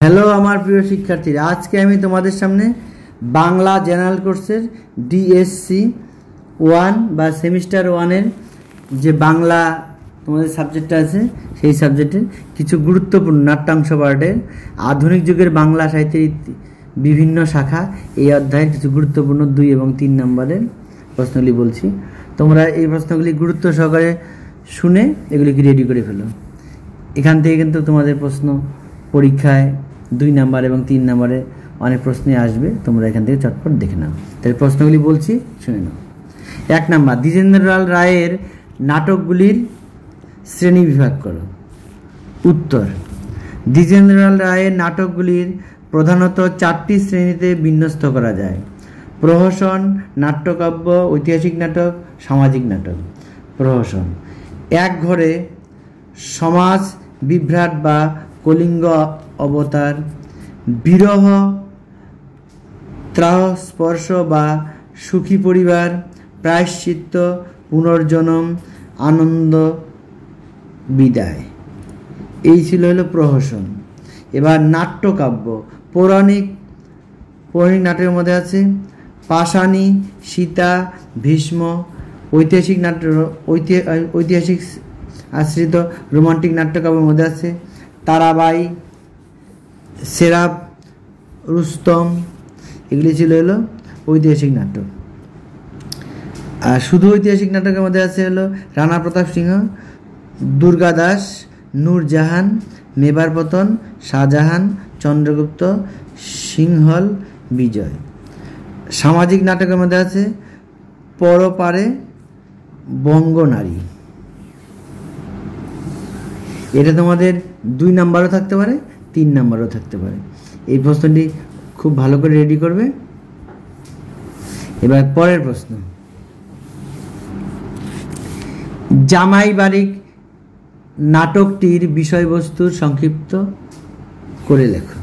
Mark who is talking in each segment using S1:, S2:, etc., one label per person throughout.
S1: Hello আমার প্রিয় শিক্ষার্থীরা, আজকে আমি তোমাদের সামনে বাংলা জেনারেল কোর্সের ডিএসসি 1 বা সেমিস্টার 1-এর যে বাংলা তোমাদের সাবজেক্টটা আছে সেই সাবজেক্টের কিছু গুরুত্বপূর্ণ নাট্যাংশ পাঠের আধুনিক যুগের বাংলা সাহিত্যের বিভিন্ন শাখা এই অধ্যায়ের কিছু গুরুত্বপূর্ণ 2 এবং 3 নম্বরের প্রশ্নগুলি বলছি। তোমরা এই প্রশ্নগুলি গুরুত্ব সহকারে শুনে এগুলিকে রেডি করে ফেলো। এখান থেকে কিন্তু তোমাদের প্রশ্ন পরীক্ষায় 2 নাম্বার এবং 3 নম্বরে অনেক প্রশ্নই আসবে, তোমরা এখান থেকে চটপট দেখে নাও। তাহলে প্রশ্নগুলি বলছি, শুনে নাও। 1 নাম্বার, দ্বিজেন্দ্রলাল রায়ের নাটকগুলির শ্রেণী বিভাগ করো। উত্তর, দ্বিজেন্দ্রলাল রায়ের নাটকগুলির প্রধানত 4টি শ্রেণীতে বিন্যস্ত করা যায়: প্রহসন, নাট্যকাব্য, ঐতিহাসিক নাটক, সামাজিক নাটক। প্রহসন: এক ঘরে সমাজ বিভ্রাট বা কলিঙ্গ অবতার, বিরহ, ত্রাহস্পর্শ বা সুখী পরিবার, প্রায়শ্চিত্ত, পুনর্জন্ম, আনন্দ, বিদায়। এই ছিল হলো প্রহসন। এবার নাট্যকাব্য: পৌরাণিক নাটকের মধ্যে আছে পাষাণী, সীতা, ভীষ্ম। ঐতিহাসিক ঐতিহাসিক আশ্রিত রোমান্টিক নাট্যকাব্যের মধ্যে আছে তারাবাই, সেরাব, রুস্তম। এগুলি ছিল হলো ঐতিহাসিক নাটক। আর শুধু ঐতিহাসিক নাটকের মধ্যে আছে হলো রানা প্রতাপ সিংহ, দুর্গাদাস, নূরজাহান, মেবার পতন, শাহজাহান, চন্দ্রগুপ্ত, সিংহল, বিজয়। সামাজিক নাটকের মধ্যে আছে পরপারে, বঙ্গনারী। এটা তোমাদের 2 নাম্বারও থাকতে পারে, 3 নাম্বারও থাকতে পারে। এই প্রশ্নটি খুব ভালো করে রেডি করবে। এবার পরের প্রশ্ন, জামাই বাড়িক নাটকটির বিষয়বস্তুর সংক্ষিপ্ত করে লেখো।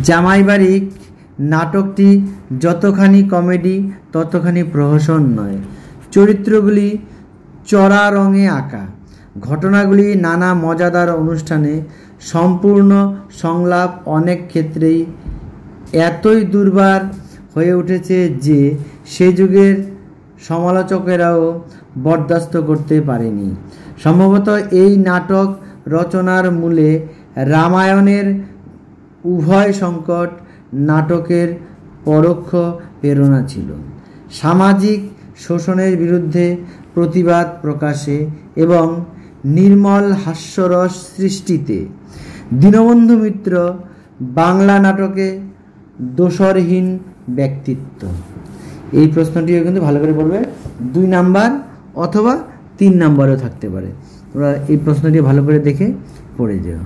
S1: জামাই বাড়িক নাটকটি যতখানি কমেডি ততখানি প্রহসন নয়। চরিত্রগুলি চড়া রঙে আঁকা, ঘটনাগুলি নানা মজাদার অনুষ্ঠানে, সম্পূর্ণ সংলাপ অনেক ক্ষেত্রেই এতই দুর্বার হয়ে উঠেছে যে সে যুগের সমালোচকেরাও বরদাস্ত করতে পারেনি। সম্ভবত এই নাটক রচনার মূলে রামায়ণের উভয় সংকট নাটকের পরোক্ষ প্রেরণা ছিল: সামাজিক শোষণের বিরুদ্ধে প্রতিবাদ প্রকাশে এবং নির্মল হাস্যরস সৃষ্টিতে। দীনবন্ধু মিত্র বাংলা নাটকে দোসরহীন ব্যক্তিত্ব। এই প্রশ্নটিও কিন্তু ভালো করে পড়বে, 2 নাম্বার অথবা 3 নাম্বারও থাকতে পারে। তোমরা এই প্রশ্নটি ভালো করে দেখে পড়ে যেও।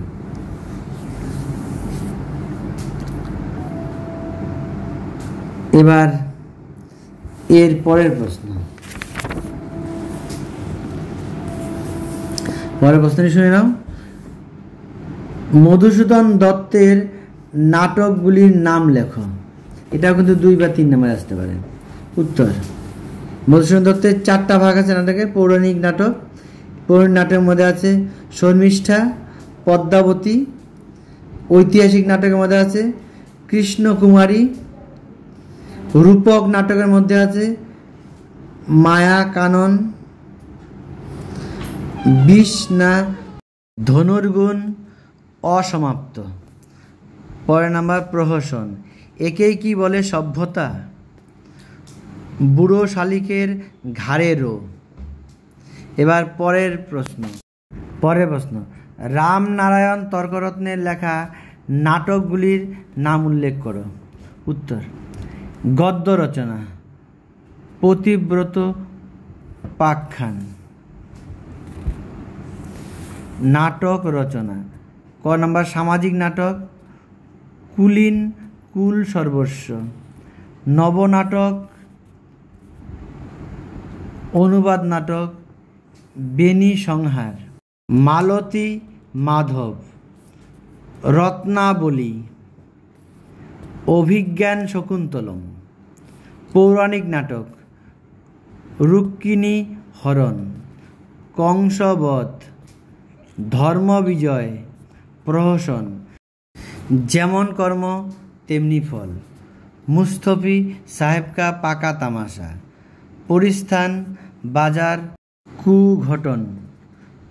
S1: এবার এর পরের প্রশ্নটি শুনে নাও। মধুসূদন দত্তের নাটকগুলির নাম লেখো। এটাও কিন্তু 2 বা 3 নাম্বার আসতে পারে। উত্তর, মধুসূদন দত্তের 4টা ভাগ আছে নাটকের। পৌরাণিক নাটক, পৌরাণিক নাটকের মধ্যে আছে শর্মিষ্ঠা, পদ্মাবতী। ঐতিহাসিক নাটকের মধ্যে আছে কৃষ্ণকুমারী। রূপক নাটকের মধ্যে আছে মায়া কানন, বিষ না ধনুর্গুণ, অসমাপ্ত। পরের নাম্বার প্রহসন: একেই কি বলে সভ্যতা, বুড়ো শালিকের ঘাড়ে রো। এবার পরের প্রশ্ন, রামনারায়ণ তর্করত্নের লেখা নাটকগুলির নাম উল্লেখ করো। উত্তর, গদ্য রচনা পতিব্রত পাকখান। নাটক রচনা ক নাম্বার সামাজিক নাটক কুলীন কুল সর্বস্ব। নবনাটক অনুবাদ নাটক বেনি সংহার। মালতী মাধব, রত্নাবলী, অভিজ্ঞান শকুন্তলম। পৌরাণিক নাটক রুক্মিণী হরণ, কংসবধ, ধর্মবিজয়, প্রহসন, যেমন কর্ম তেমনি ফল, মুস্তফি সাহেব কা পাকা তামাশা, পরিস্থান বাজার কুঘটন,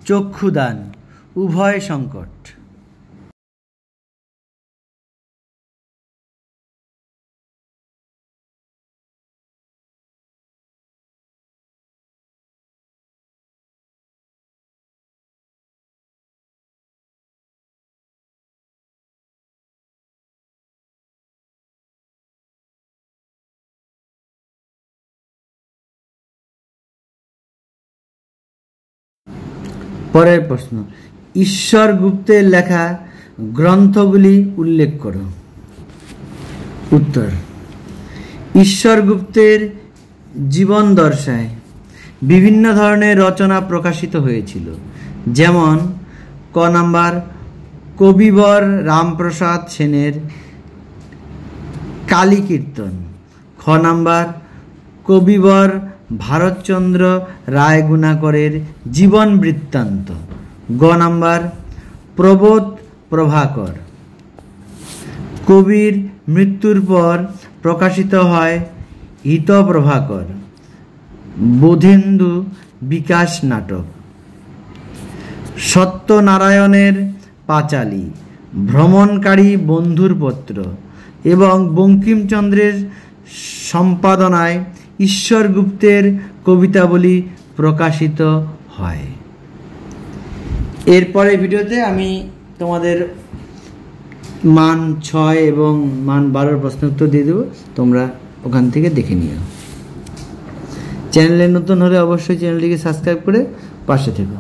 S1: চক্ষুদান, উভয় সংকট। পরের প্রশ্ন, ঈশ্বর গুপ্তের লেখা গ্রন্থগুলি উল্লেখ করো। উত্তর, ঈশ্বর গুপ্তের জীবন দর্শায় বিভিন্ন ধরনের রচনা প্রকাশিত হয়েছিল, যেমন ক নাম্বার কবিবর রামপ্রসাদ সেনের কালী কীর্তন, খ নাম্বার কবিবর ভারতচন্দ্র রায়গুণাকরের জীবন বৃত্তান্ত, গ নাম্বার প্রবোধ প্রভাকর। কবির মৃত্যুর পর প্রকাশিত হয় হিতপ্রভাকর, বোধেন্দু বিকাশ নাটক, সত্যনারায়ণের পাঁচালী, ভ্রমণকারী বন্ধুর পত্র এবং বঙ্কিমচন্দ্রের সম্পাদনায় ঈশ্বর গুপ্তের কবিতাবলী প্রকাশিত হয়। এরপরে ভিডিওতে আমি তোমাদের মান 6 এবং মান 12 প্রশ্ন উত্তর দিয়ে দেবো, তোমরা ওখান থেকে দেখে নিও। চ্যানেলে নতুন হলে অবশ্যই চ্যানেলটিকে সাবস্ক্রাইব করে পাশে থেকো।